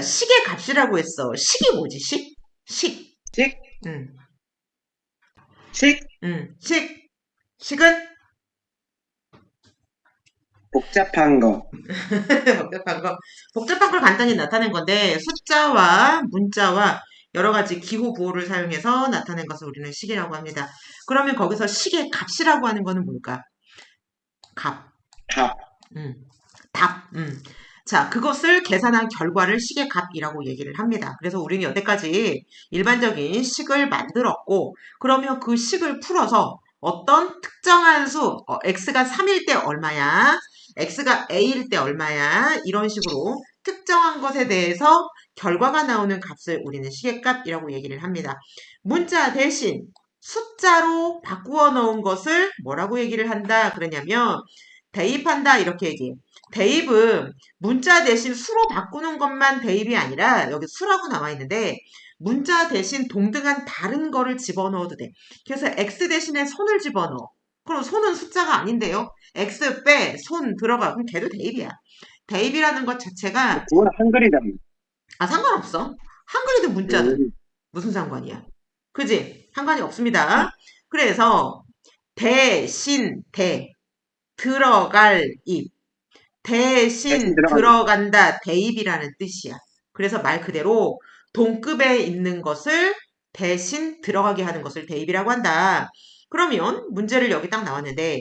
식의 값이라고 했어. 식이 뭐지? 식? 식. 식? 응, 식? 응. 식. 식은 복잡한 거. 복잡한 거. 복잡한 걸 간단히 나타낸 건데 숫자와 문자와 여러 가지 기호 구호를 사용해서 나타낸 것을 우리는 식이라고 합니다. 그러면 거기서 식의 값이라고 하는 거는 뭘까? 값. 답. 음. 답. 자, 그것을 계산한 결과를 식의 값이라고 얘기를 합니다. 그래서 우리는 여태까지 일반적인 식을 만들었고, 그러면 그 식을 풀어서 어떤 특정한 수, x가 3일 때 얼마야? x가 a일 때 얼마야? 이런 식으로 특정한 것에 대해서 결과가 나오는 값을 우리는 식의 값이라고 얘기를 합니다. 문자 대신 숫자로 바꾸어 놓은 것을 뭐라고 얘기를 한다? 그러냐면 대입한다 이렇게 얘기해. 대입은 문자 대신 수로 바꾸는 것만 대입이 아니라 여기 수라고 나와 있는데 문자 대신 동등한 다른 거를 집어넣어도 돼. 그래서 x 대신에 손을 집어넣어. 그럼 손은 숫자가 아닌데요. x 빼, 손 들어가. 그럼 걔도 대입이야. 대입이라는 것 자체가 그거는 한글이잖아. 상관없어. 한글이든 문자든 음, 무슨 상관이야. 그지? 상관이 없습니다. 그래서 대신 대 들어갈 입 대신 대신 들어가는 거. 들어간다 대입이라는 뜻이야. 그래서 말 그대로 동급에 있는 것을 대신 들어가게 하는 것을 대입이라고 한다. 그러면 문제를 여기 딱 나왔는데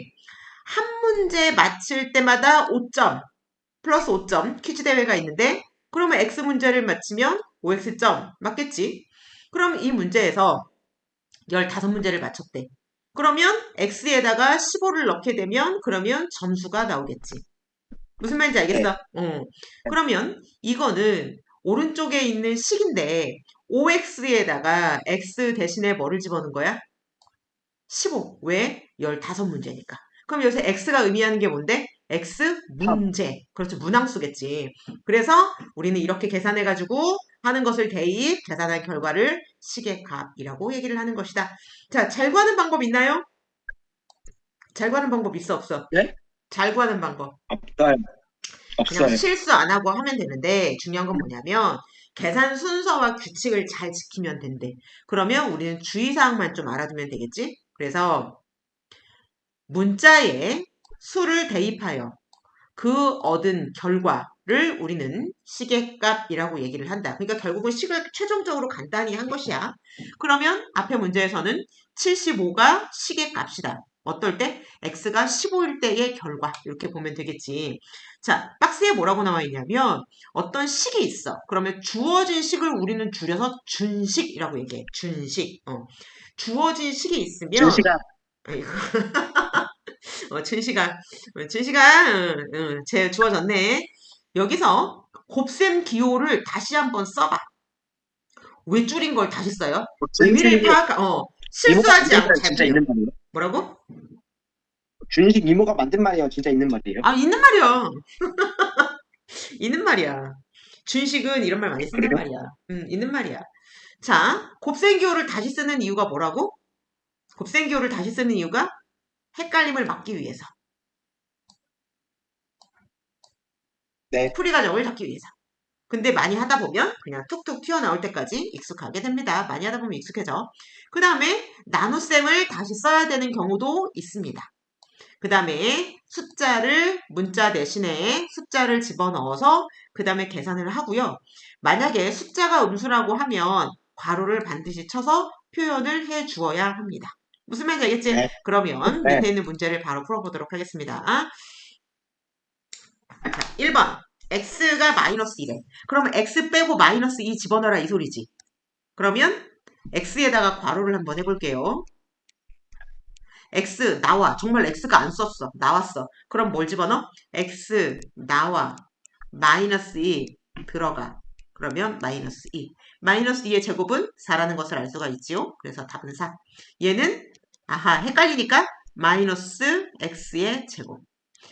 한 문제 맞힐 때마다 5점 플러스 5점 퀴즈 대회가 있는데 그러면 X 문제를 맞히면 5X점 맞겠지? 그럼 이 문제에서 15문제를 맞췄대. 그러면 X에다가 15를 넣게 되면 그러면 점수가 나오겠지. 무슨 말인지 네. 알겠어? 그러면 이거는 오른쪽에 있는 식인데 5x에다가 x 대신에 뭐를 집어넣은 거야? 15. 왜? 15문제니까. 그럼 여기서 x가 의미하는 게 뭔데? x 합. 문제. 그렇죠. 문항수겠지. 그래서 우리는 이렇게 계산해가지고 하는 것을 대입, 계산한 결과를 식의 값이라고 얘기를 하는 것이다. 자, 잘 구하는 방법 있나요? 잘 구하는 방법 있어, 없어? 네? 잘 구하는 방법. 없어요. 그냥 없어요. 실수 안 하고 하면 되는데 중요한 건 뭐냐면 계산 순서와 규칙을 잘 지키면 된대. 그러면 우리는 주의사항만 좀 알아두면 되겠지? 그래서 문자에 수를 대입하여 그 얻은 결과를 우리는 시계값이라고 얘기를 한다. 그러니까 결국은 식을 최종적으로 간단히 한 것이야. 그러면 앞에 문제에서는 75가 시계값이다. 어떨 때? x가 15일 때의 결과. 이렇게 보면 되겠지. 자, 박스에 뭐라고 나와 있냐면 어떤 식이 있어. 그러면 주어진 식을 우리는 줄여서 준식이라고 얘기해. 준식. 주어진 식이 있으면 준시간. 춘식아, 제 주어졌네. 여기서 곱셈 기호를 다시 한번 써봐. 왜 줄인 걸 다시 써요? 의미를 준식이 이모가 실수하지 만든 않고 말이 잘 진짜 풀려. 있는 말이에요. 뭐라고? 준식 이모가 만든 말이에요. 진짜 있는 말이에요. 아, 있는 말이야. 있는 말이야. 준식은 이런 말 많이 쓴단 그래요? 말이야. 있는 말이야. 자, 곱셈 기호를 다시 쓰는 이유가 뭐라고? 곱셈 기호를 다시 쓰는 이유가 헷갈림을 막기 위해서. 네. 풀이 과정을 잡기 위해서. 근데 많이 하다 보면 그냥 툭툭 튀어나올 때까지 익숙하게 됩니다. 많이 하다 보면 익숙해져. 그 다음에 나눗셈을 다시 써야 되는 경우도 있습니다. 그 다음에 숫자를 문자 대신에 숫자를 집어넣어서 그 다음에 계산을 하고요. 만약에 숫자가 음수라고 하면 괄호를 반드시 쳐서 표현을 해 주어야 합니다. 무슨 말인지 알겠지? 네. 그러면 네. 밑에 있는 문제를 바로 풀어보도록 하겠습니다. 자, 1번. x가 마이너스 1에. 그러면 x 빼고 마이너스 2 집어넣어라 이 소리지. 그러면 x에다가 괄호를 한번 해볼게요. x 나와. 정말 x가 안 썼어. 나왔어. 그럼 뭘 집어넣어? x 나와. 마이너스 2 들어가. 그러면 마이너스 2. 마이너스 2의 제곱은 4라는 것을 알 수가 있지요. 그래서 답은 4. 얘는 아하 헷갈리니까 마이너스 x의 제곱.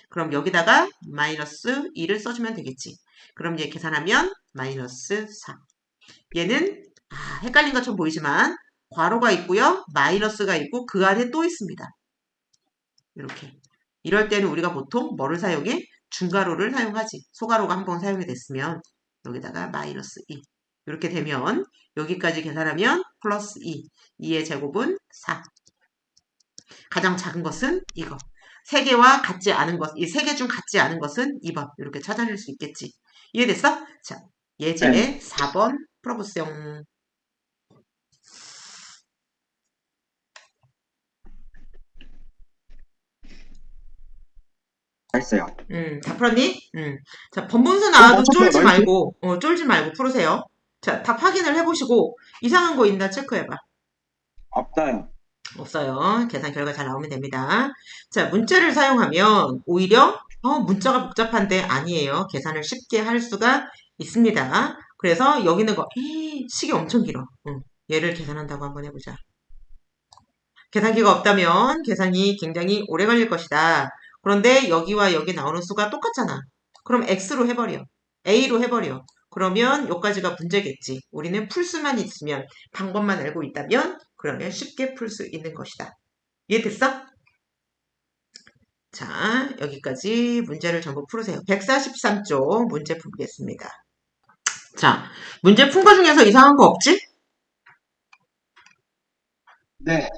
그럼 여기다가 마이너스 2를 써주면 되겠지. 그럼 얘 계산하면 마이너스 4. 얘는 헷갈린 것처럼 보이지만 괄호가 있고요. 마이너스가 있고 그 안에 또 있습니다. 이렇게. 이럴 때는 우리가 보통 뭐를 사용해? 중괄호를 사용하지. 소괄호가 한번 사용이 됐으면. 여기다가 마이너스 2. 이렇게 되면 여기까지 계산하면 플러스 2. 2의 제곱은 4. 가장 작은 것은 이거. 3개와 같지 않은 것, 이 3개 중 같지 않은 것은 2번. 이렇게 찾아낼 수 있겠지. 이해됐어? 자, 예제 네. 4번 풀어보세요. 했어요. 다 풀었니? 자, 번분수 좀 나와도 맞췄어요, 나이스. 쫄지 말고 풀으세요. 자, 답 확인을 해보시고, 이상한 거 있나 체크해봐. 없어요. 없어요. 계산 결과 잘 나오면 됩니다. 자, 문자를 사용하면 오히려 문자가 복잡한데 아니에요. 계산을 쉽게 할 수가 있습니다. 그래서 여기 있는 거 식이 엄청 길어. 얘를 계산한다고 한번 해보자. 계산기가 없다면 계산이 굉장히 오래 걸릴 것이다. 그런데 여기와 여기 나오는 수가 똑같잖아. 그럼 x로 해버려. a로 해버려. 그러면 여기까지가 문제겠지. 우리는 풀 수만 있으면, 방법만 알고 있다면 그러면 쉽게 풀 수 있는 것이다. 이해됐어? 자, 여기까지 문제를 전부 풀으세요. 143쪽 문제 풀겠습니다. 자, 문제 푼 거 중에서 이상한 거 없지? 네.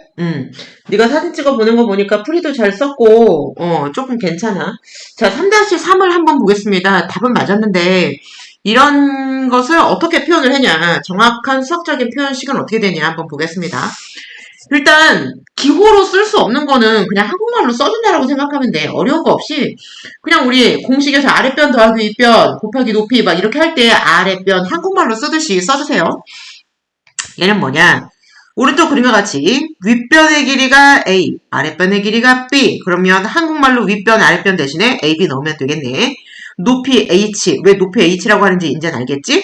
네가 사진 찍어 보는 거 보니까 풀이도 잘 썼고, 조금 괜찮아. 자, 3-3을 한번 보겠습니다. 답은 맞았는데, 이런 것을 어떻게 표현을 하냐, 정확한 수학적인 표현식은 어떻게 되냐 한번 보겠습니다. 일단 기호로 쓸 수 없는 거는 그냥 한국말로 써준다라고 생각하면 돼. 어려운 거 없이 그냥 우리 공식에서 아랫변 더하기 윗변 곱하기 높이 막 이렇게 할 때 아랫변 한국말로 쓰듯이 써주세요. 얘는 뭐냐? 오른쪽 그림과 같이 윗변의 길이가 A, 아랫변의 길이가 B. 그러면 한국말로 윗변, 아랫변 대신에 AB 넣으면 되겠네. 높이 H. 왜 높이 H라고 하는지 이제 알겠지?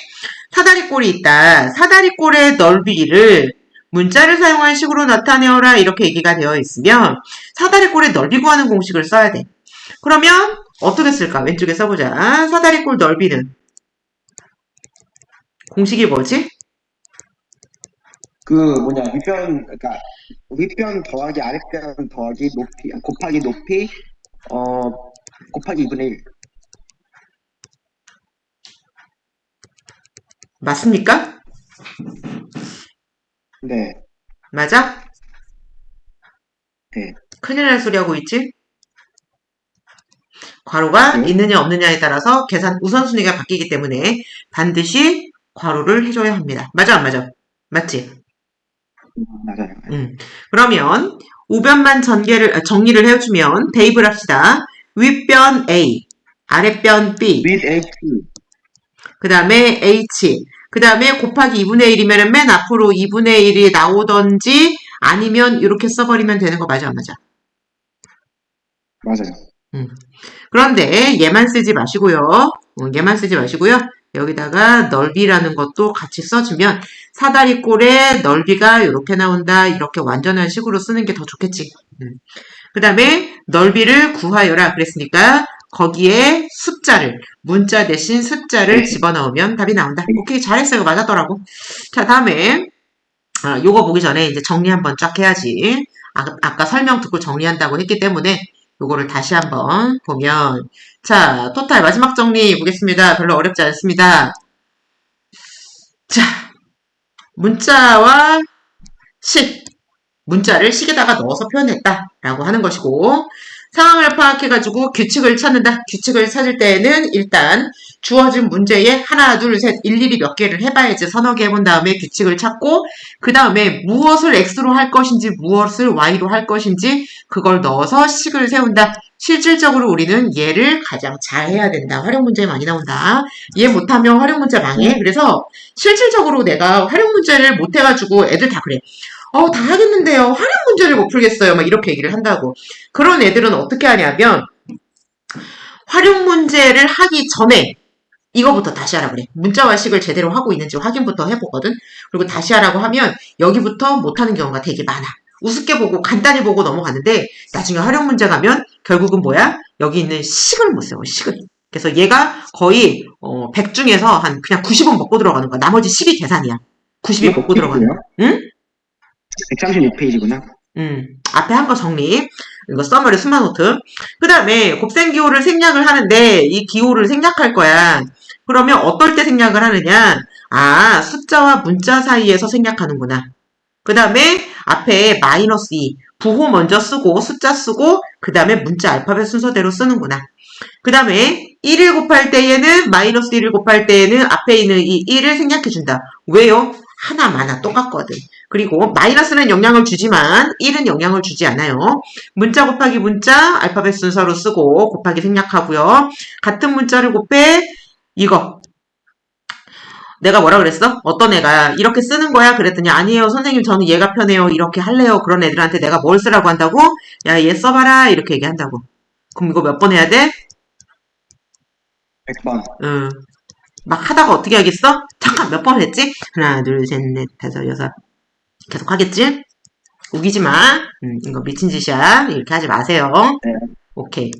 사다리꼴이 있다. 사다리꼴의 넓이를 문자를 사용한 식으로 나타내어라 이렇게 얘기가 되어 있으면 사다리꼴의 넓이 구하는 공식을 써야 돼. 그러면 어떻게 쓸까? 왼쪽에 써보자. 사다리꼴 넓이는 공식이 뭐지? 그러니까 윗변 더하기 아랫변 더하기 높이 곱하기 높이 곱하기 2분의 1. 맞습니까? 네. 맞아? 네. 큰일 날 소리 하고 있지? 괄호가 네? 있느냐 없느냐에 따라서 계산 우선순위가 바뀌기 때문에 반드시 괄호를 해줘야 합니다. 맞아 안 맞아? 맞지? 맞아요. 그러면 우변만 정리를 해주면 대입을 합시다. 윗변 A, 아랫변 B, with H. 그 다음에 H, 그 다음에 곱하기 2분의 1이면 맨 앞으로 2분의 1이 나오던지 아니면 이렇게 써버리면 되는 거 맞아 안 맞아? 맞아요. 그런데 얘만 쓰지 마시고요. 얘만 쓰지 마시고요. 여기다가 넓이라는 것도 같이 써주면 사다리꼴의 넓이가 이렇게 나온다. 이렇게 완전한 식으로 쓰는 게 더 좋겠지. 그 다음에 넓이를 구하여라 그랬으니까 거기에 숫자를, 문자 대신 숫자를 집어넣으면 답이 나온다. 오케이, 잘했어요. 맞았더라고. 자, 다음에 요거 보기 전에 이제 정리 한번 쫙 해야지. 아까 설명 듣고 정리한다고 했기 때문에 요거를 다시 한번 보면, 자, 토탈 마지막 정리 보겠습니다. 별로 어렵지 않습니다. 자, 문자와 식, 문자를 식에다가 넣어서 표현했다라고 하는 것이고, 상황을 파악해가지고 규칙을 찾는다. 규칙을 찾을 때에는 일단 주어진 문제에 하나, 둘, 셋, 일일이 몇 개를 해봐야지 서너 개 해본 다음에 규칙을 찾고 그 다음에 무엇을 x로 할 것인지 무엇을 y로 할 것인지 그걸 넣어서 식을 세운다. 실질적으로 우리는 얘를 가장 잘 해야 된다. 활용 문제 많이 나온다. 얘 못하면 활용 문제 망해. 그래서 실질적으로 내가 활용 문제를 못해가지고 애들 다 그래. 다 하겠는데요. 활용 문제를 못 풀겠어요. 막 이렇게 얘기를 한다고. 그런 애들은 어떻게 하냐면 활용 문제를 하기 전에 이거부터 다시 하라 그래. 문자와 식을 제대로 하고 있는지 확인부터 해보거든. 그리고 다시 하라고 하면 여기부터 못하는 경우가 되게 많아. 우습게 보고 간단히 보고 넘어가는데 나중에 활용 문제 가면 결국은 뭐야? 여기 있는 식을 못 세워. 식을. 그래서 얘가 거의 100 중에서 한 그냥 90은 먹고 들어가는 거야. 나머지 10이 계산이야. 90이 먹고 들어가는 거야. 응? 136페이지구나. 앞에 한 거 정리. 이거 써머리 스마노트. 그 다음에 곱셈 기호를 생략을 하는데 이 기호를 생략할 거야. 그러면 어떨 때 생략을 하느냐? 아, 숫자와 문자 사이에서 생략하는구나. 그 다음에 앞에 마이너스 2, 부호 먼저 쓰고 숫자 쓰고 그 다음에 문자 알파벳 순서대로 쓰는구나. 그 다음에 1을 곱할 때에는 마이너스 1을 곱할 때에는 앞에 있는 이 1을 생략해준다. 왜요? 하나마나 똑같거든. 그리고 마이너스는 영향을 주지만 1은 영향을 주지 않아요. 문자 곱하기 문자 알파벳 순서로 쓰고 곱하기 생략하고요. 같은 문자를 곱해 이거 내가 뭐라 그랬어? 어떤 애가 이렇게 쓰는 거야? 그랬더니 아니에요 선생님 저는 얘가 편해요 이렇게 할래요. 그런 애들한테 내가 뭘 쓰라고 한다고? 야 얘 써봐라 이렇게 얘기한다고. 그럼 이거 몇 번 해야 돼? 100번. 응. 막 하다가 어떻게 하겠어? 잠깐 몇 번 했지? 하나 둘 셋 넷 다섯 여섯 계속 하겠지? 우기지 마. 이거 미친 짓이야. 이렇게 하지 마세요. 네. 오케이.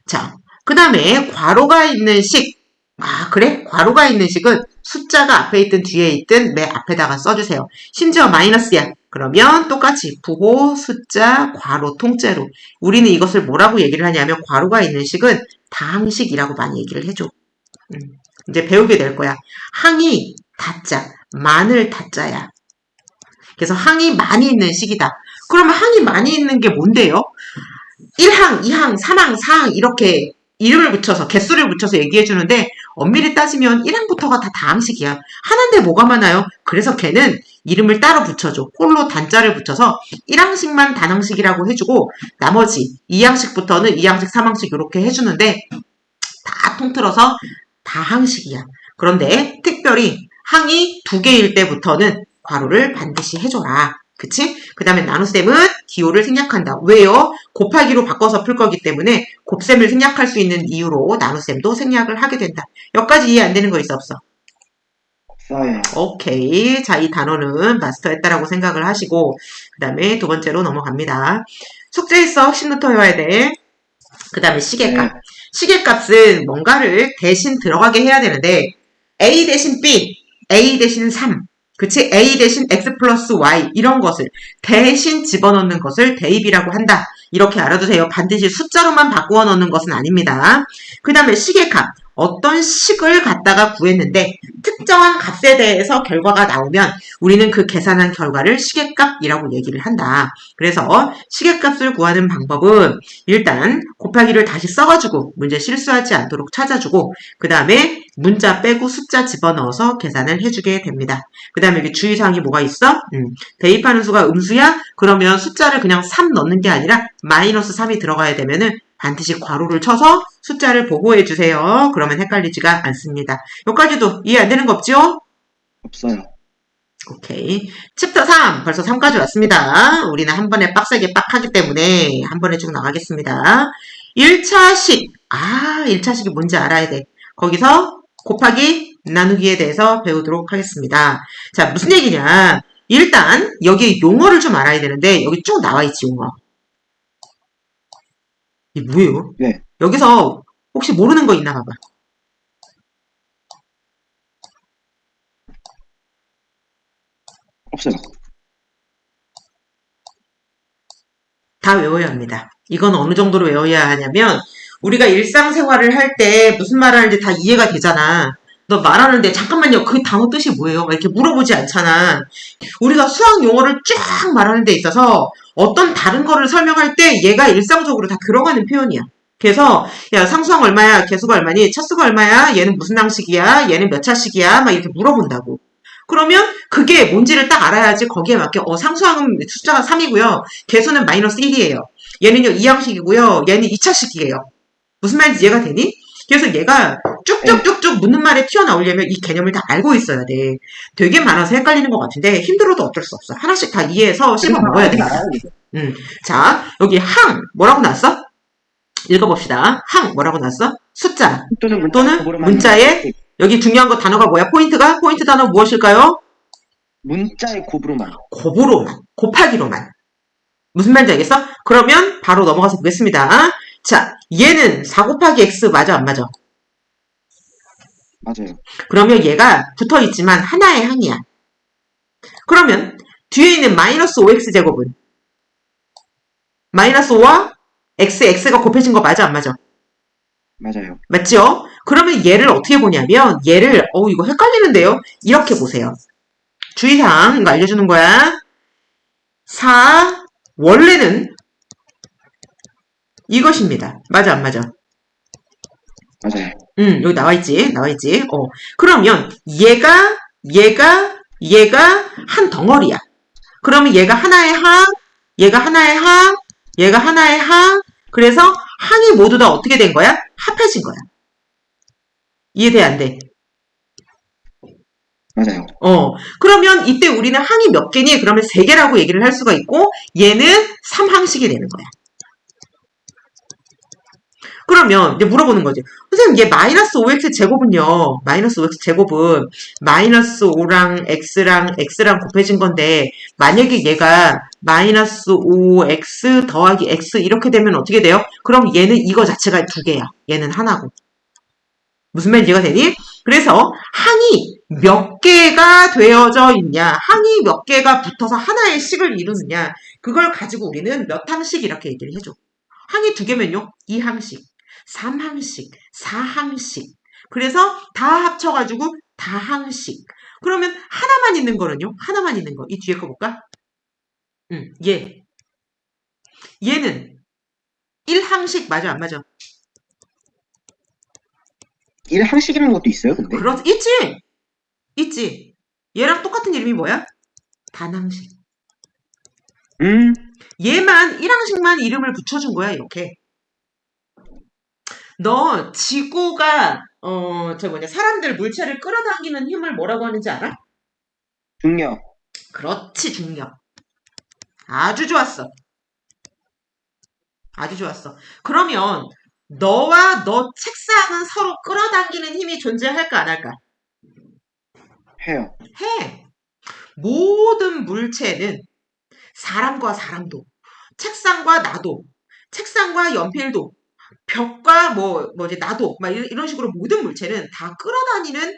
자, 그 다음에 괄호가 있는 식. 아, 그래? 괄호가 있는 식은 숫자가 앞에 있든 뒤에 있든 맨 앞에다가 써주세요. 심지어 마이너스야. 그러면 똑같이 부호, 숫자, 괄호, 통째로. 우리는 이것을 뭐라고 얘기를 하냐면 괄호가 있는 식은 다항식이라고 많이 얘기를 해줘. 이제 배우게 될 거야. 항이 다자, 만을 다자야. 그래서 항이 많이 있는 식이다. 그러면 항이 많이 있는 게 뭔데요? 1항, 2항, 3항, 4항 이렇게 이름을 붙여서 개수를 붙여서 얘기해 주는데 엄밀히 따지면 1항부터가 다 다항식이야. 하나인데 뭐가 많아요? 그래서 걔는 이름을 따로 붙여줘. 홀로 단자를 붙여서 1항식만 단항식이라고 해주고 나머지 2항식부터는 2항식, 3항식 이렇게 해주는데 다 통틀어서 다항식이야. 그런데 특별히 항이 2개일 때부터는 괄호를 반드시 해줘라. 그치? 그 다음에 나눗셈은 기호를 생략한다. 왜요? 곱하기로 바꿔서 풀 거기 때문에 곱셈을 생략할 수 있는 이유로 나눗셈도 생략을 하게 된다. 여기까지 이해 안 되는 거 있어 없어? 없어요. 오케이. 자, 이 단어는 마스터했다라고 생각을 하시고 그 다음에 두 번째로 넘어갑니다. 숙제 있어. 핵심부터 외워야 돼. 그 다음에 시계값. 네. 시계값은 뭔가를 대신 들어가게 해야 되는데 A 대신 B, A 대신 3, 그치? A 대신 X 플러스 Y 이런 것을 대신 집어넣는 것을 대입이라고 한다. 이렇게 알아두세요. 반드시 숫자로만 바꾸어 넣는 것은 아닙니다. 그 다음에 시계값. 어떤 식을 갖다가 구했는데 특정한 값에 대해서 결과가 나오면 우리는 그 계산한 결과를 시계값이라고 얘기를 한다. 그래서 시계값을 구하는 방법은 일단 곱하기를 다시 써가지고 문제 실수하지 않도록 찾아주고 그 다음에 문자 빼고 숫자 집어넣어서 계산을 해주게 됩니다. 그 다음에 여기 주의사항이 뭐가 있어? 대입하는 수가 음수야? 그러면 숫자를 그냥 3 넣는 게 아니라 마이너스 3이 들어가야 되면은 반드시 괄호를 쳐서 숫자를 보고해 주세요. 그러면 헷갈리지가 않습니다. 여기까지도 이해 안 되는 거 없죠? 없어요. 오케이. 챕터 3. 벌써 3까지 왔습니다. 우리는 한 번에 빡세게 빡 하기 때문에 한 번에 쭉 나가겠습니다. 1차식. 아, 1차식이 뭔지 알아야 돼. 거기서 곱하기, 나누기에 대해서 배우도록 하겠습니다. 자, 무슨 얘기냐. 일단 여기 용어를 좀 알아야 되는데 여기 쭉 나와 있지, 용어. 이게 뭐예요? 네. 여기서 혹시 모르는 거 있나 봐봐. 없어요. 다 외워야 합니다. 이건 어느 정도로 외워야 하냐면 우리가 일상생활을 할 때 무슨 말 하는지 다 이해가 되잖아. 너 말하는데 잠깐만요. 그 단어 뜻이 뭐예요? 이렇게 물어보지 않잖아. 우리가 수학 용어를 쫙 말하는 데 있어서 어떤 다른 거를 설명할 때 얘가 일상적으로 다 들어가는 표현이야. 그래서 야 상수항 얼마야? 개수가 얼마니? 차수가 얼마야? 얘는 무슨 항식이야? 얘는 몇 차식이야? 막 이렇게 물어본다고. 그러면 그게 뭔지를 딱 알아야지 거기에 맞게 상수항은 숫자가 3이고요. 개수는 마이너스 1이에요. 얘는요 2항식이고요. 얘는 2차식이에요. 무슨 말인지 이해가 되니? 그래서 얘가 쭉쭉쭉쭉 묻는 말에 튀어나오려면 이 개념을 다 알고 있어야 돼. 되게 많아서 헷갈리는 것 같은데 힘들어도 어쩔 수 없어. 하나씩 다 이해해서 씹어 먹어야 됩니다. 자, 여기 항 뭐라고 나왔어? 읽어봅시다. 항 뭐라고 나왔어? 숫자 또는 문자에 여기 중요한 거 단어가 뭐야? 포인트가? 포인트 단어 무엇일까요? 문자의 곱으로만. 곱으로만, 곱하기로만. 무슨 말인지 알겠어? 그러면 바로 넘어가서 보겠습니다. 자, 얘는 4 곱하기 x 맞아 안 맞아? 맞아요. 그러면 얘가 붙어있지만 하나의 항이야. 그러면 뒤에 있는 마이너스 5x 제곱은 마이너스 5와 x가 곱해진 거 맞아 안 맞아? 맞아요. 맞죠? 그러면 얘를 어떻게 보냐면 얘를 이거 헷갈리는데요. 이렇게 보세요. 주의사항 이거 알려주는 거야. 4 원래는 이것입니다. 맞아 안 맞아? 맞아요. 여기 나와있지. 그러면 얘가 한 덩어리야. 그러면 얘가 하나의 항, 얘가 하나의 항, 얘가 하나의 항. 그래서 항이 모두 다 어떻게 된 거야? 합해진 거야. 이해돼 안 돼? 맞아요. 그러면 이때 우리는 항이 몇 개니? 그러면 3개라고 얘기를 할 수가 있고 얘는 3항씩이 되는 거야. 그러면 이제 물어보는 거지. 선생님 얘 마이너스 5x 제곱은요. 마이너스 5x 제곱은 마이너스 5랑 x랑 곱해진 건데 만약에 얘가 마이너스 5x 더하기 x 이렇게 되면 어떻게 돼요? 그럼 얘는 이거 자체가 2개야. 얘는 하나고. 무슨 말인지 이해가 되니? 그래서 항이 몇 개가 되어져 있냐, 항이 몇 개가 붙어서 하나의 식을 이루느냐, 그걸 가지고 우리는 몇 항씩 이렇게 얘기를 해줘. 항이 2개면요, 2항씩, 3항씩, 4항씩. 그래서 다 합쳐가지고 다항씩. 그러면 하나만 있는 거는요, 하나만 있는 거. 이 뒤에 거 볼까? 얘는 1항씩 맞아, 안 맞아? 1항씩이라는 것도 있어요, 근데? 있지. 얘랑 똑같은 이름이 뭐야? 단항식. 얘만 1항씩만 이름을 붙여준 거야, 이렇게. 너 지구가 사람들 물체를 끌어당기는 힘을 뭐라고 하는지 알아? 중력. 그렇지, 중력. 아주 좋았어. 그러면 너와 너 책상은 서로 끌어당기는 힘이 존재할까 안 할까? 해요. 해. 모든 물체는 사람과 사람도, 책상과 나도, 책상과 연필도, 벽과 나도, 막 이런 식으로 모든 물체는 다 끌어다니는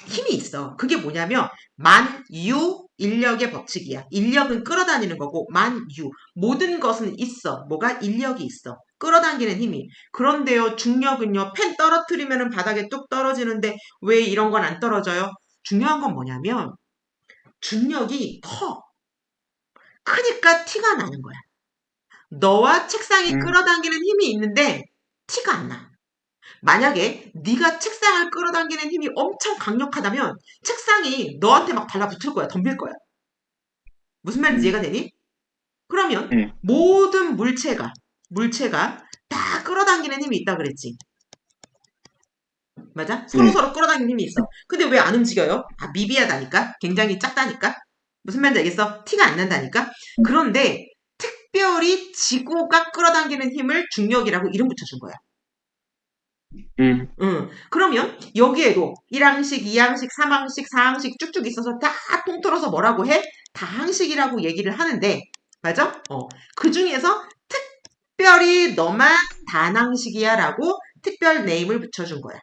힘이 있어. 그게 뭐냐면, 만유 인력의 법칙이야. 인력은 끌어다니는 거고, 만유. 모든 것은 있어. 뭐가? 인력이 있어. 끌어당기는 힘이. 그런데요, 중력은요, 펜 떨어뜨리면 바닥에 뚝 떨어지는데, 왜 이런 건 안 떨어져요? 중요한 건 뭐냐면, 중력이 커. 크니까 티가 나는 거야. 너와 책상이 끌어당기는 힘이 있는데 티가 안 나. 만약에 네가 책상을 끌어당기는 힘이 엄청 강력하다면 책상이 너한테 막 달라붙을 거야. 덤빌 거야. 무슨 말인지 이해가 되니? 그러면 모든 물체가 다 끌어당기는 힘이 있다 그랬지. 맞아? 서로서로 끌어당기는 힘이 있어. 근데 왜 안 움직여요? 미비하다니까? 굉장히 작다니까? 무슨 말인지 알겠어? 티가 안 난다니까? 그런데 특별히 지구가 끌어당기는 힘을 중력이라고 이름 붙여준 거야. 그러면 여기에도 1항씩, 2항씩, 3항씩, 4항씩 쭉쭉 있어서 다 통틀어서 뭐라고 해? 다항식이라고 얘기를 하는데 맞아? 그 중에서 특별히 너만 단항식이야 라고 특별 네임을 붙여준 거야.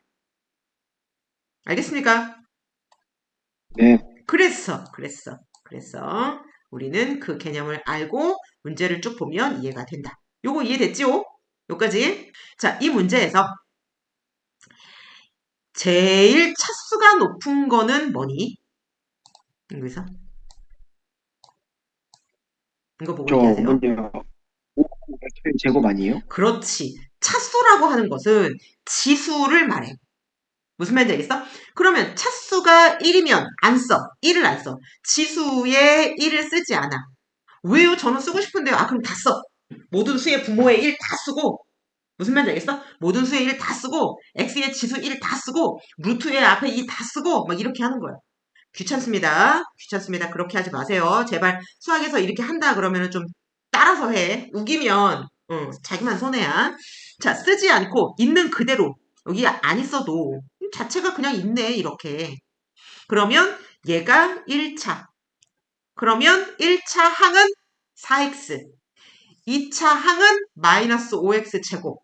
알겠습니까? 네. 그래서 우리는 그 개념을 알고 문제를 쭉 보면 이해가 된다. 요거 이해됐지요? 요까지. 자, 이 문제에서 제일 차수가 높은 거는 뭐니? 여기서 이거 보고 얘기하세요. 5x 제곱 아니에요? 그렇지. 차수라고 하는 것은 지수를 말해. 무슨 말인지 알겠어? 그러면 차수가 1이면 안 써. 1을 안 써. 지수에 1을 쓰지 않아. 왜요? 저는 쓰고 싶은데요. 그럼 다 써. 모든 수의 부모의 1 다 쓰고 무슨 말인지 알겠어? 모든 수의 1 다 쓰고 x의 지수 1 다 쓰고 루트의 앞에 2 다 쓰고 막 이렇게 하는 거야. 귀찮습니다. 그렇게 하지 마세요. 제발 수학에서 이렇게 한다 그러면 좀 따라서 해. 우기면 자기만 손해야. 자, 쓰지 않고 있는 그대로 여기 안 있어도 자체가 그냥 있네 이렇게. 그러면 얘가 1차. 그러면 1차 항은 4x. 2차 항은 마이너스 5x 제곱.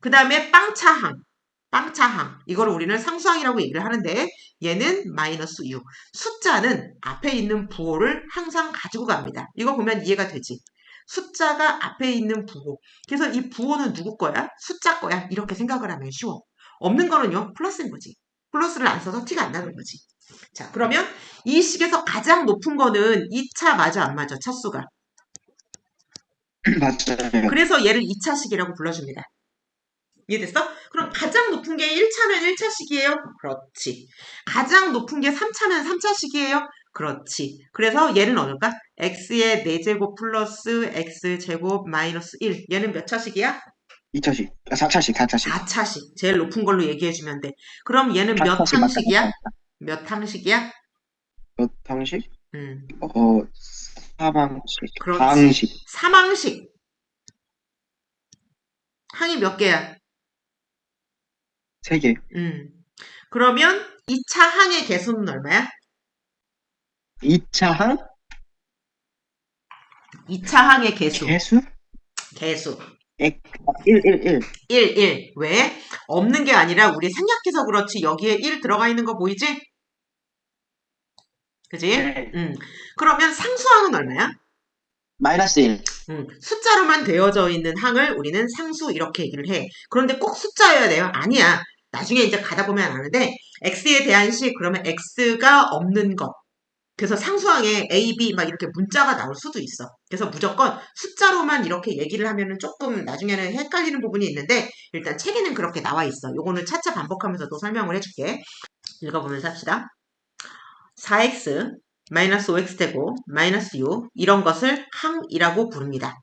그 다음에 빵차항. 이거를 우리는 상수항이라고 얘기를 하는데 얘는 마이너스 6. 숫자는 앞에 있는 부호를 항상 가지고 갑니다. 이거 보면 이해가 되지. 숫자가 앞에 있는 부호. 그래서 이 부호는 누구 거야? 숫자 거야. 이렇게 생각을 하면 쉬워. 없는 거는요, 플러스인 거지. 플러스를 안 써서 티가 안 나는 거지. 자, 그러면 이 식에서 가장 높은 거는 2차 맞아, 안 맞아? 차수가. 맞아요. 그래서 얘를 2차식이라고 불러줍니다. 이해됐어? 그럼 가장 높은 게 1차면 1차식이에요? 그렇지. 가장 높은 게 3차면 3차식이에요? 그렇지. 그래서 얘를 넣을까? x의 4제곱 플러스 x제곱 마이너스 1. 얘는 몇 차식이야? 2차식, 4차식, 4차식. 4차식. 제일 높은 걸로 얘기해주면 돼. 그럼 얘는 몇 4차식 맞다, 항식이야? 맞다. 몇 항식이야? 몇 항식? 음, 3항식, 그렇지. 4항식, 3항식. 항이 몇 개야? 3개. 그러면 2차 항의 개수는 얼마야? 2차 항? 2차 항의 개수. 개수? 개수. 1, 1, 1. 1, 1. 왜? 없는 게 아니라 우리 생략해서 그렇지 여기에 1 들어가 있는 거 보이지? 그지? 네. 그러면 상수항은 얼마야? 마이너스 1. 숫자로만 되어져 있는 항을 우리는 상수 이렇게 얘기를 해. 그런데 꼭 숫자여야 돼요? 아니야. 나중에 이제 가다 보면 아는데 x에 대한 식 그러면 x가 없는 것. 그래서 상수항에 A, B 막 이렇게 문자가 나올 수도 있어. 그래서 무조건 숫자로만 이렇게 얘기를 하면은 조금 나중에는 헷갈리는 부분이 있는데 일단 책에는 그렇게 나와 있어. 요거는 차차 반복하면서 또 설명을 해줄게. 읽어보면서 합시다. 4x 마이너스 5x 되고 마이너스 6 이런 것을 항이라고 부릅니다.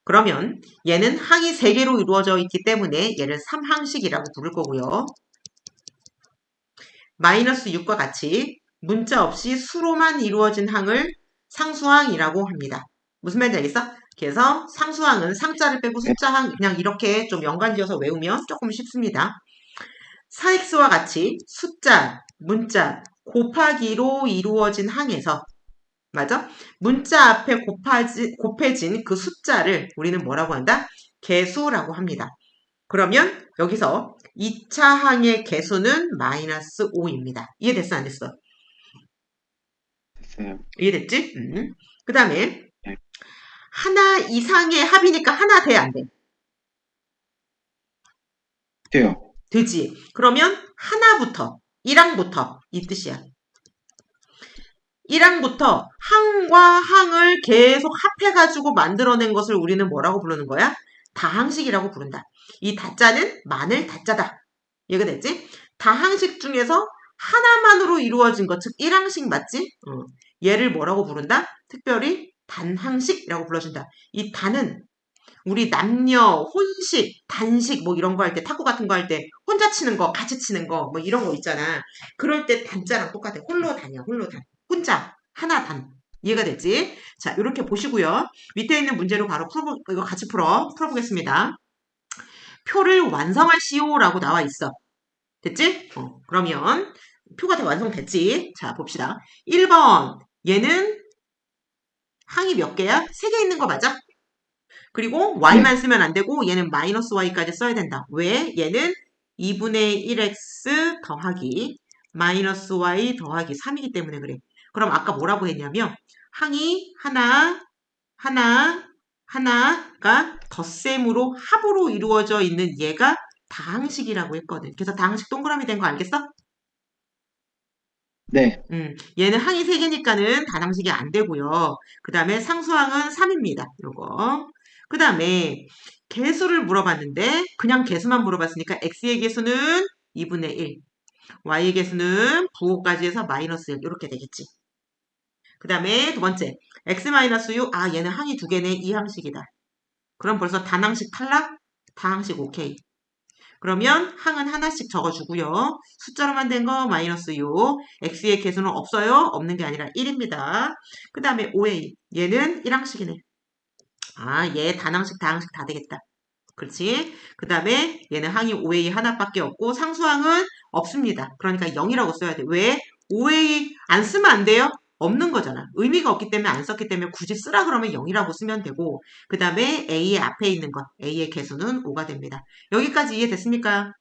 그러면 얘는 항이 3개로 이루어져 있기 때문에 얘를 3항식이라고 부를 거고요. 마이너스 6과 같이 문자 없이 수로만 이루어진 항을 상수항이라고 합니다. 무슨 말인지 알겠어? 그래서 상수항은 상자를 빼고 숫자항 그냥 이렇게 좀 연관지어서 외우면 조금 쉽습니다. 4x와 같이 숫자, 문자, 곱하기로 이루어진 항에서 맞아? 문자 앞에 곱해진 그 숫자를 우리는 뭐라고 한다? 개수라고 합니다. 그러면 여기서 2차 항의 개수는 마이너스 5입니다. 이해됐어? 안 됐어? 됐어요. 이해됐지? 그 다음에 네. 하나 이상의 합이니까 하나 돼? 안 돼? 돼요. 되지. 그러면 하나부터 1항부터 이 뜻이야. 1항부터 항과 항을 계속 합해가지고 만들어낸 것을 우리는 뭐라고 부르는 거야? 다항식이라고 부른다. 이 다자는 마늘 다자다. 이해가 됐지? 다항식 중에서 하나만으로 이루어진 것, 즉 1항식 맞지? 얘를 뭐라고 부른다? 특별히 단항식이라고 불러준다. 이 단은 우리 남녀, 혼식, 단식 뭐 이런 거 할 때, 탁구 같은 거 할 때 혼자 치는 거, 같이 치는 거 뭐 이런 거 있잖아. 그럴 때 단자랑 똑같아. 홀로 단이야, 홀로 단. 혼자, 하나 단. 이해가 됐지? 자, 이렇게 보시고요. 밑에 있는 문제로 바로 이거 같이 풀어보겠습니다. 표를 완성하시오라고 나와 있어. 됐지? 그러면 표가 다 완성됐지? 자, 봅시다. 1번. 얘는 항이 몇 개야? 3개 있는 거 맞아? 그리고 y만 네. 쓰면 안 되고 얘는 마이너스 y까지 써야 된다. 왜? 얘는 2분의 1x 더하기 마이너스 y 더하기 3이기 때문에 그래. 그럼 아까 뭐라고 했냐면 항이 하나, 하나, 하나가 덧셈으로 합으로 이루어져 있는 얘가 다항식이라고 했거든. 그래서 다항식 동그라미 된 거 알겠어? 네. 얘는 항이 3개니까는 단항식이 안 되고요. 그 다음에 상수항은 3입니다. 요거. 그 다음에 개수를 물어봤는데 그냥 개수만 물어봤으니까 x의 개수는 2분의 1, y의 개수는 부호까지 해서 마이너스 1 이렇게 되겠지. 그 다음에 두 번째 x-6 아 얘는 항이 2개네 이 항식이다. 그럼 벌써 단항식 탈락? 다항식 오케이. 그러면 항은 하나씩 적어주고요. 숫자로만 된 거 마이너스 6. x의 개수는 없어요. 없는 게 아니라 1입니다. 그 다음에 5a. 얘는 1항식이네. 아, 얘 단항식, 다항식 다 되겠다. 그렇지? 그 다음에 얘는 항이 5a 하나밖에 없고 상수항은 없습니다. 그러니까 0이라고 써야 돼. 왜? 5a 안 쓰면 안 돼요? 없는 거잖아. 의미가 없기 때문에 안 썼기 때문에 굳이 쓰라 그러면 0이라고 쓰면 되고 그 다음에 a의 앞에 있는 것, a의 개수는 5가 됩니다. 여기까지 이해됐습니까?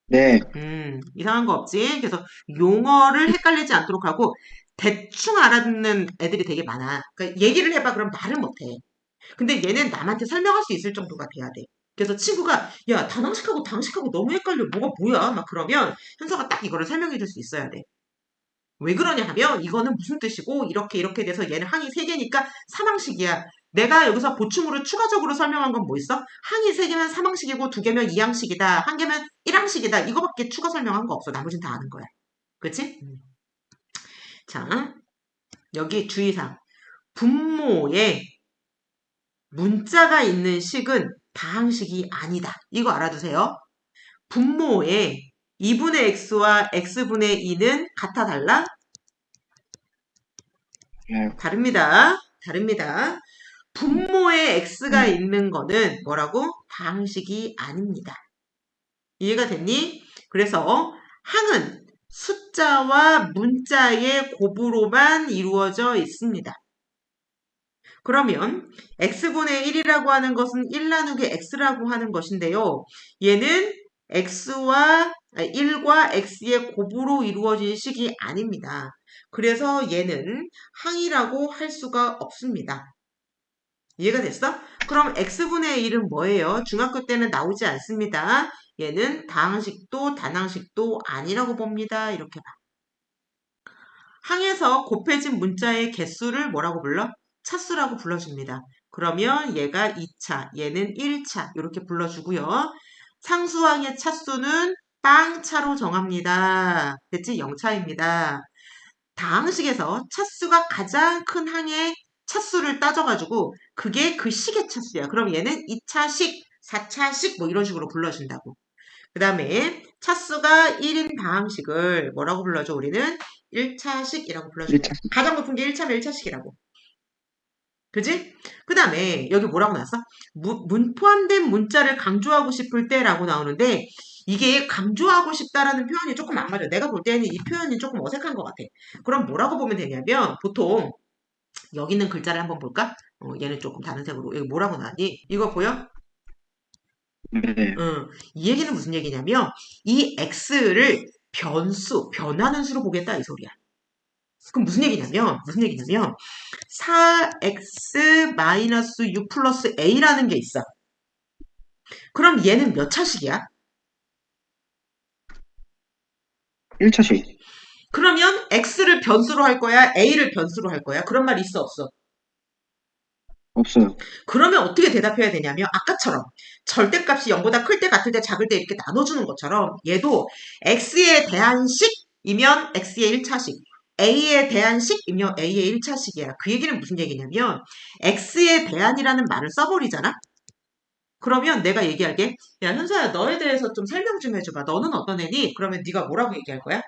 네. 이상한 거 없지? 그래서 용어를 헷갈리지 않도록 하고 대충 알아듣는 애들이 되게 많아. 그러니까 얘기를 해봐 그럼 말을 못해. 근데 얘는 남한테 설명할 수 있을 정도가 돼야 돼. 그래서 친구가 야 단항식하고 당식하고 너무 헷갈려 뭐가 뭐야 막 그러면 현서가 딱 이거를 설명해 줄 수 있어야 돼. 왜 그러냐 하면 이거는 무슨 뜻이고 이렇게 이렇게 돼서 얘는 항이 3개니까 삼항식이야. 내가 여기서 보충으로 추가적으로 설명한 건 뭐 있어? 항이 3개면 삼항식이고 2개면 이항식이다. 1개면 1항식이다. 이거밖에 추가 설명한 거 없어. 나머지는 다 아는 거야. 그치? 자, 여기 주의사항. 분모에 문자가 있는 식은 다항식이 아니다. 이거 알아두세요. 분모에 2분의 x와 x분의 2는 같아 달라? 예. 다릅니다. 다릅니다. 분모에 x가 있는 거는 뭐라고? 다항식이 아닙니다. 이해가 됐니? 그래서 항은 숫자와 문자의 곱으로만 이루어져 있습니다. 그러면 x분의 1이라고 하는 것은 1 나누기 x라고 하는 것인데요. 얘는 1과 x의 곱으로 이루어진 식이 아닙니다. 그래서 얘는 항이라고 할 수가 없습니다. 이해가 됐어? 그럼 x분의 1은 뭐예요? 중학교 때는 나오지 않습니다. 얘는 다항식도 단항식도 아니라고 봅니다. 이렇게 봐. 항에서 곱해진 문자의 개수를 뭐라고 불러? 차수라고 불러줍니다. 그러면 얘가 2차, 얘는 1차 이렇게 불러주고요. 상수항의 차수는 빵차로 정합니다. 됐지? 0차입니다. 다항식에서 차수가 가장 큰 항의 차수를 따져가지고 그게 그 식의 차수야. 그럼 얘는 2차식, 4차식 뭐 이런 식으로 불러준다고. 그 다음에 차수가 1인 다항식을 뭐라고 불러줘? 우리는 1차식이라고 불러줘. 1차식. 가장 높은 게 1차면 1차식이라고. 그지? 그 다음에 여기 뭐라고 나왔어? 포함된 문자를 강조하고 싶을 때라고 나오는데 이게 강조하고 싶다라는 표현이 조금 안 맞아. 내가 볼 때는 이 표현이 조금 어색한 것 같아. 그럼 뭐라고 보면 되냐면 보통 여기 있는 글자를 한번 볼까? 얘는 조금 다른 색으로. 여기 뭐라고 나왔니? 이거 보여? 네. 이 얘기는 무슨 얘기냐면 이 x를 변하는 수로 보겠다 이 소리야. 그럼 무슨 얘기냐면 4x-6 플러스 a라는 게 있어. 그럼 얘는 몇 차식이야? 1차식. 그러면 x를 변수로 할 거야? a를 변수로 할 거야? 그런 말 있어 없어? 없어요. 그러면 어떻게 대답해야 되냐면 아까처럼 절대값이 0보다 클 때, 같을 때, 작을 때 이렇게 나눠주는 것처럼 얘도 x에 대한 식이면 x의 1차식, a에 대한 식이면 a의 1차식이야. 그 얘기는 무슨 얘기냐면 x에 대한이라는 말을 써버리잖아? 그러면 내가 얘기할게. 야 현서야 너에 대해서 좀 설명 좀 해줘봐. 너는 어떤 애니? 그러면 네가 뭐라고 얘기할 거야?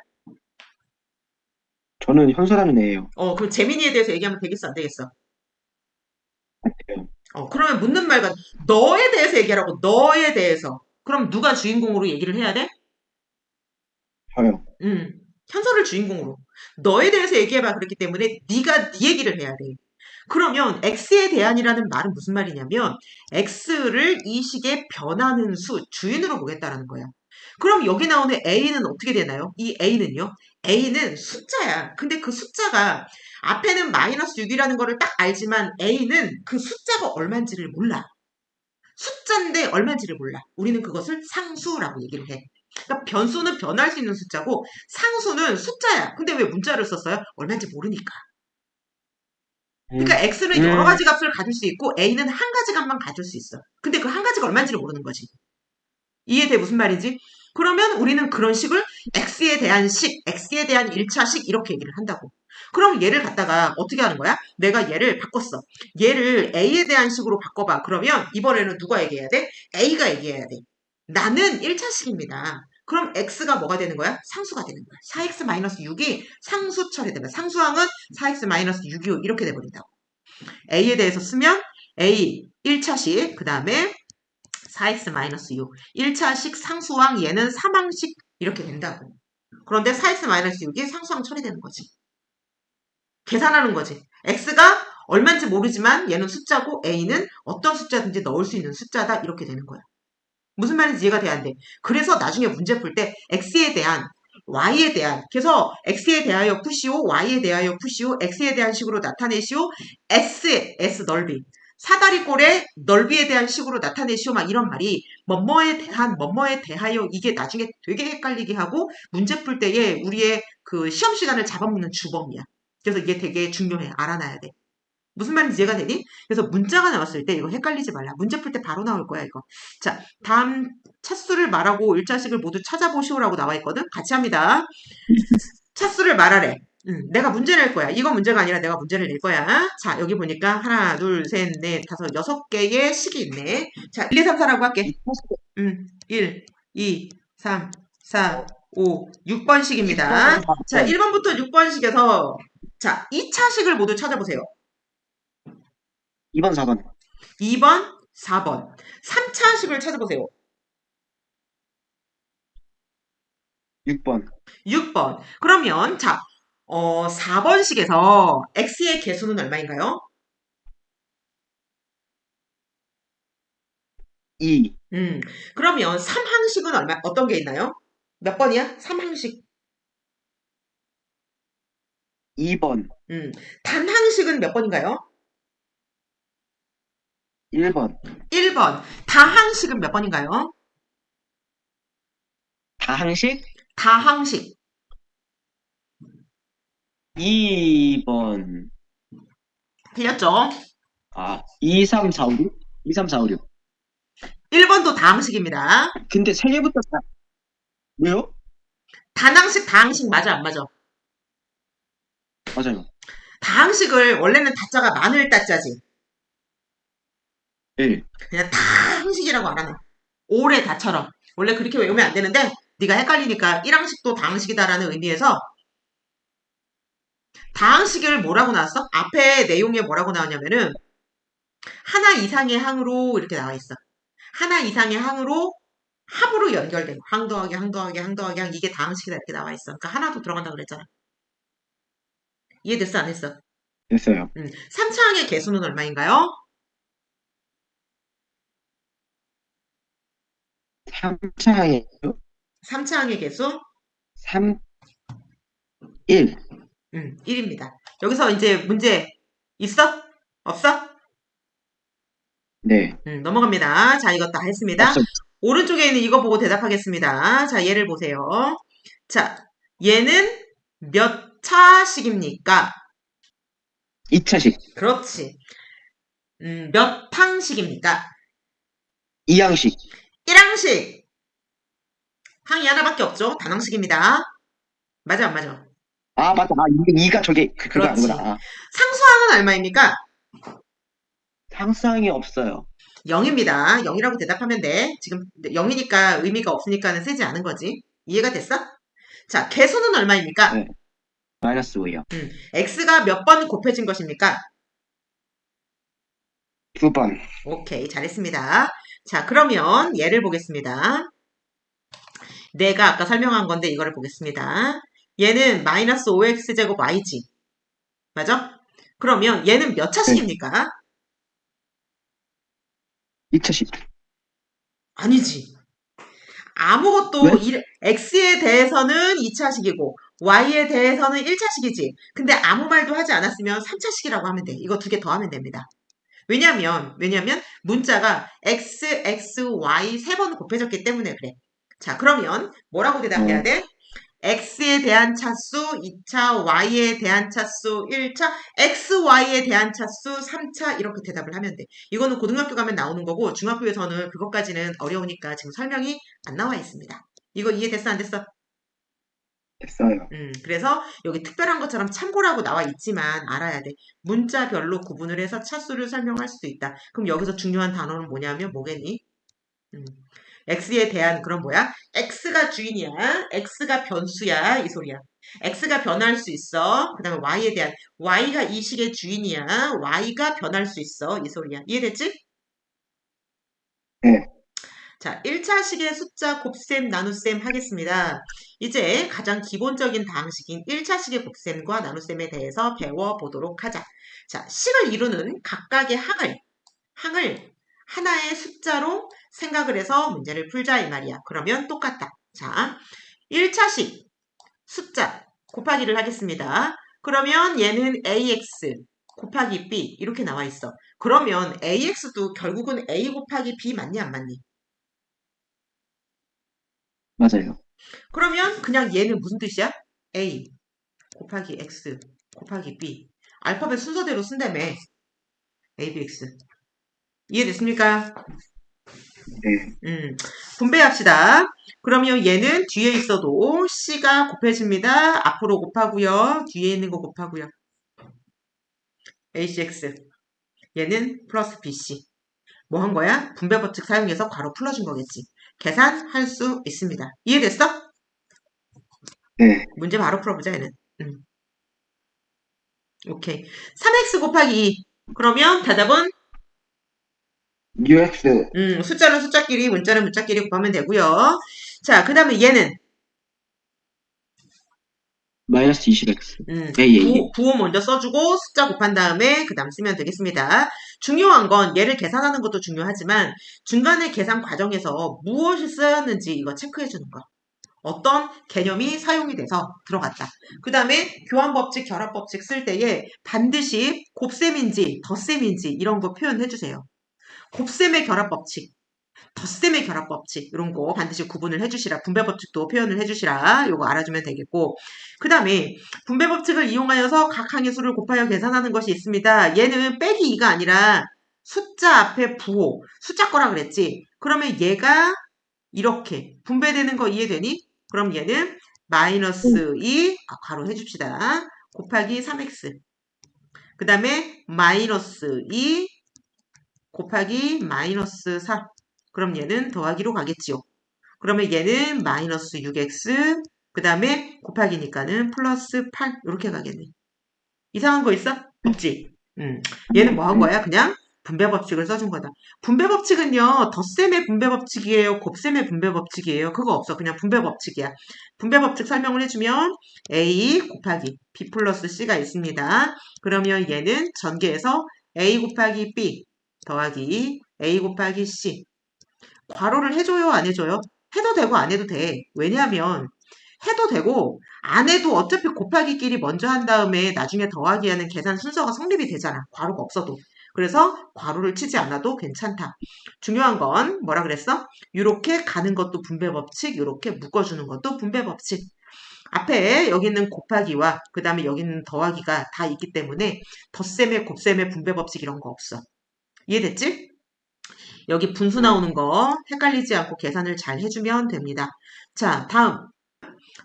저는 현서라는 애예요. 그럼 재민이에 대해서 얘기하면 되겠어 안 되겠어? 네. 그러면 묻는 말과 너에 대해서 얘기하라고. 너에 대해서. 그럼 누가 주인공으로 얘기를 해야 돼? 저요. 현서를 주인공으로. 너에 대해서 얘기해봐. 그렇기 때문에 네가 네 얘기를 해야 돼. 그러면 x에 대한이라는 말은 무슨 말이냐면 x를 이 식의 변하는 수, 주인으로 보겠다라는 거야. 그럼 여기 나오는 a는 어떻게 되나요? 이 a는요? a는 숫자야. 근데 그 숫자가 앞에는 마이너스 6이라는 거를 딱 알지만 a는 그 숫자가 얼마인지를 몰라. 숫자인데 얼마인지를 몰라. 우리는 그것을 상수라고 얘기를 해. 그러니까 변수는 변할 수 있는 숫자고 상수는 숫자야. 근데 왜 문자를 썼어요? 얼마인지 모르니까. 그러니까 x는 여러 가지 값을 가질 수 있고 a는 한 가지 값만 가질 수 있어. 근데 그 한 가지가 얼마인지를 모르는 거지. 이해돼 무슨 말인지? 그러면 우리는 그런 식을 x에 대한 식, x에 대한 1차식 이렇게 얘기를 한다고. 그럼 얘를 갖다가 어떻게 하는 거야? 내가 얘를 바꿨어. 얘를 a에 대한 식으로 바꿔봐. 그러면 이번에는 누가 얘기해야 돼? a가 얘기해야 돼. 나는 1차식입니다. 그럼 x가 뭐가 되는 거야? 상수가 되는 거야. 4x-6이 상수 처리되면 상수항은 4x-6이요. 이렇게 돼버린다고. a에 대해서 쓰면 a 1차식, 그 다음에 4x-6. 1차식 상수항, 얘는 3항식 이렇게 된다고. 그런데 4x-6이 상수항 처리되는 거지. 계산하는 거지. x가 얼마인지 모르지만 얘는 숫자고 a는 어떤 숫자든지 넣을 수 있는 숫자다. 이렇게 되는 거야. 무슨 말인지 이해가 돼야 돼. 그래서 나중에 문제 풀 때 x에 대한 y에 대한 그래서 x에 대하여 푸시오, y에 대하여 푸시오, x에 대한 식으로 나타내시오, s 넓이 사다리꼴의 넓이에 대한 식으로 나타내시오. 막 이런 말이 뭐뭐에 대한, 뭐뭐에 대하여 이게 나중에 되게 헷갈리게 하고 문제 풀 때에 우리의 그 시험 시간을 잡아먹는 주범이야. 그래서 이게 되게 중요해. 알아놔야 돼. 무슨 말인지 이해가 되니? 그래서 문자가 나왔을 때 이거 헷갈리지 말라. 문제 풀 때 바로 나올 거야, 이거. 자, 다음 차수를 말하고 일자식을 모두 찾아보시오라고 나와 있거든? 같이 합니다. 차수를 말하래. 내가 문제 낼 거야. 이거 문제가 아니라 내가 문제를 낼 거야. 자, 여기 보니까 하나, 둘, 셋, 넷, 다섯, 여섯 개의 식이 있네. 자, 1, 2, 3, 4라고 할게. 1, 2, 3, 4, 5, 6번식입니다. 자, 1번부터 6번식에서 자, 2차식을 모두 찾아보세요. 2번, 4번. 2번, 4번. 3차식을 찾아보세요. 6번. 6번. 그러면 자, 4번식에서 x의 개수는 얼마인가요? 2. 그러면 3항식은 얼마, 어떤 게 있나요? 몇 번이야? 3항식. 2번. 단항식은 몇 번인가요? 1번. 1번. 다항식은 몇 번인가요? 다항식? 다항식. 2번. 틀렸죠? 2, 3, 4, 5, 6? 2, 3, 4, 5, 6. 1번도 다항식입니다. 근데 3개부터 다. 왜요? 단항식, 다항식 맞아, 안 맞아? 맞아요. 다항식을 원래는 다자가 마늘 따자지. 1. 그냥 다항식이라고 알아놔. 올해 다처럼. 원래 그렇게 외우면 안 되는데 네가 헷갈리니까 1항식도 다항식이다라는 의미에서 다항식을 뭐라고 나왔어? 앞에 내용에 뭐라고 나왔냐면은 하나 이상의 항으로 이렇게 나와 있어. 하나 이상의 항으로 합으로 연결된 거. 항 더하기 항 더하기 항 더하기 항 이게 다항식이다 이렇게 나와 있어. 그러니까 하나도 들어간다고 그랬잖아. 이해됐어 안 했어? 됐어요. 3차 항의 개수는 얼마인가요? 3차에 3차 항의 개수 3, 1. 1입니다. 여기서 이제 문제 있어? 없어? 네. 넘어갑니다. 자, 이것 다 했습니다. 없어. 오른쪽에 있는 이거 보고 대답하겠습니다. 자, 얘를 보세요. 자, 얘는 몇 차식입니까? 2차식. 그렇지. 몇 항식입니까? 2항식. 1항식. 항이 하나밖에 없죠? 단항식입니다. 맞아, 안 맞아? 맞다. 2가 저게, 그거 그렇지. 아니구나. 상수항은 얼마입니까? 상상이 없어요. 0입니다. 0이라고 대답하면 돼. 지금 0이니까 의미가 없으니까는 쓰지 않은 거지. 이해가 됐어? 자, 개수는 얼마입니까? 네. 마이너스 5요. x가 몇 번 곱해진 것입니까? 2번. 오케이, 잘했습니다. 자, 그러면 얘를 보겠습니다. 내가 아까 설명한 건데 이거를 보겠습니다. 얘는 마이너스 5x제곱 y지. 맞아? 그러면 얘는 몇 차식입니까? 2차식. 아니지. 아무것도 왜? x에 대해서는 2차식이고 y에 대해서는 1차식이지. 근데 아무 말도 하지 않았으면 3차식이라고 하면 돼. 이거 두 개 더하면 됩니다. 왜냐면 문자가 x, x, y 세 번 곱해졌기 때문에 그래. 자, 그러면 뭐라고 대답해야 돼? x에 대한 차수 2차, y에 대한 차수 1차, xy에 대한 차수 3차 이렇게 대답을 하면 돼. 이거는 고등학교 가면 나오는 거고 중학교에서는 그것까지는 어려우니까 지금 설명이 안 나와 있습니다. 이거 이해됐어 안 됐어? 됐어요. 그래서 여기 특별한 것처럼 참고라고 나와 있지만 알아야 돼. 문자별로 구분을 해서 차수를 설명할 수도 있다. 그럼 여기서 중요한 단어는 뭐냐면 뭐겠니? x에 대한 그런 뭐야? x가 주인이야. x가 변수야. 이 소리야. x가 변할 수 있어. 그 다음에 y에 대한 y가 이 식의 주인이야. y가 변할 수 있어. 이 소리야. 이해됐지? 네. 자, 1차식의 숫자 곱셈 나눗셈 하겠습니다. 이제 가장 기본적인 다항식인 1차식의 곱셈과 나눗셈에 대해서 배워보도록 하자. 자, 식을 이루는 각각의 항을 하나의 숫자로 생각을 해서 문제를 풀자 이 말이야. 그러면 똑같다. 자, 1차식 숫자 곱하기를 하겠습니다. 그러면 얘는 ax, 곱하기 B 이렇게 나와 있어. 그러면 AX도 결국은 A 곱하기 B 맞니 안 맞니? 맞아요. 그러면 그냥 얘는 무슨 뜻이야? A 곱하기 X 곱하기 B. 알파벳 순서대로 쓴다며. ABX. 이해됐습니까? 네. 분배합시다. 그러면 얘는 뒤에 있어도 C가 곱해집니다. 앞으로 곱하고요. 뒤에 있는 거 곱하고요. ACX. 얘는 플러스 BC. 뭐 한 거야? 분배 법칙 사용해서 괄호 풀어준 거겠지. 계산할 수 있습니다. 이해됐어? 네. 문제 바로 풀어보자, 얘는. 오케이. 3x 곱하기 2. 그러면 대답은 UX 숫자는 숫자끼리, 문자는 문자끼리 곱하면 되고요. 자, 그 다음에 얘는 마이너스 20X. AA. 부호 먼저 써주고 숫자 곱한 다음에 그 다음 쓰면 되겠습니다. 중요한 건 얘를 계산하는 것도 중요하지만 중간에 계산 과정에서 무엇이 쓰였는지 이거 체크해 주는 거. 어떤 개념이 사용이 돼서 들어갔다. 그 다음에 교환법칙, 결합법칙 쓸 때에 반드시 곱셈인지 덧셈인지 이런 거 표현해 주세요. 곱셈의 결합법칙, 덧셈의 결합법칙 이런 거 반드시 구분을 해주시라. 분배법칙도 표현을 해주시라. 요거 알아주면 되겠고 그 다음에 분배법칙을 이용하여서 각 항의 수를 곱하여 계산하는 것이 있습니다. 얘는 빼기 2가 아니라 숫자 앞에 부호, 숫자 거라 그랬지. 그러면 얘가 이렇게 분배되는 거 이해되니? 그럼 얘는 마이너스 2 괄호 해줍시다. 곱하기 3x 그 다음에 마이너스 2 곱하기 마이너스 4 그럼 얘는 더하기로 가겠지요. 그러면 얘는 마이너스 6x 그 다음에 곱하기니까는 플러스 8 이렇게 가겠네. 이상한 거 있어? 없지? 얘는 뭐 한 거야? 그냥 분배법칙을 써준 거다. 분배법칙은요. 덧셈의 분배법칙이에요. 곱셈의 분배법칙이에요. 그거 없어. 그냥 분배법칙이야. 분배법칙 설명을 해주면 A 곱하기 B 플러스 C가 있습니다. 그러면 얘는 전개해서 A 곱하기 B 더하기 A 곱하기 C 괄호를 해줘요? 안 해줘요? 해도 되고 안 해도 돼. 왜냐하면 해도 되고 안 해도 어차피 곱하기끼리 먼저 한 다음에 나중에 더하기 하는 계산 순서가 성립이 되잖아. 괄호가 없어도. 그래서 괄호를 치지 않아도 괜찮다. 중요한 건 뭐라 그랬어? 이렇게 가는 것도 분배법칙, 이렇게 묶어주는 것도 분배법칙. 앞에 여기 있는 곱하기와 그 다음에 여기 있는 더하기가 다 있기 때문에 덧셈의 곱셈의 분배법칙 이런 거 없어. 이해됐지? 여기 분수 네. 나오는 거 헷갈리지 않고 계산을 잘 해주면 됩니다. 자, 다음.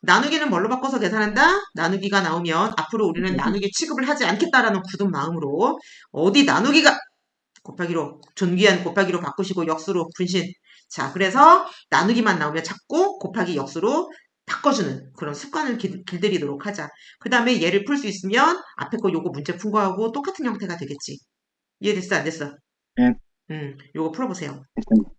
나누기는 뭘로 바꿔서 계산한다? 나누기가 나오면 앞으로 우리는 나누기 취급을 하지 않겠다라는 굳은 마음으로 어디 나누기가 곱하기로 존귀한 곱하기로 바꾸시고 역수로 분신. 자, 그래서 나누기만 나오면 자꾸 곱하기 역수로 바꿔주는 그런 습관을 길들이도록 하자. 그 다음에 얘를 풀 수 있으면 앞에 거 요거 문제 푼 거하고 똑같은 형태가 되겠지. 이해됐어? 안 됐어? 네. 요거 풀어보세요. 됐습니다.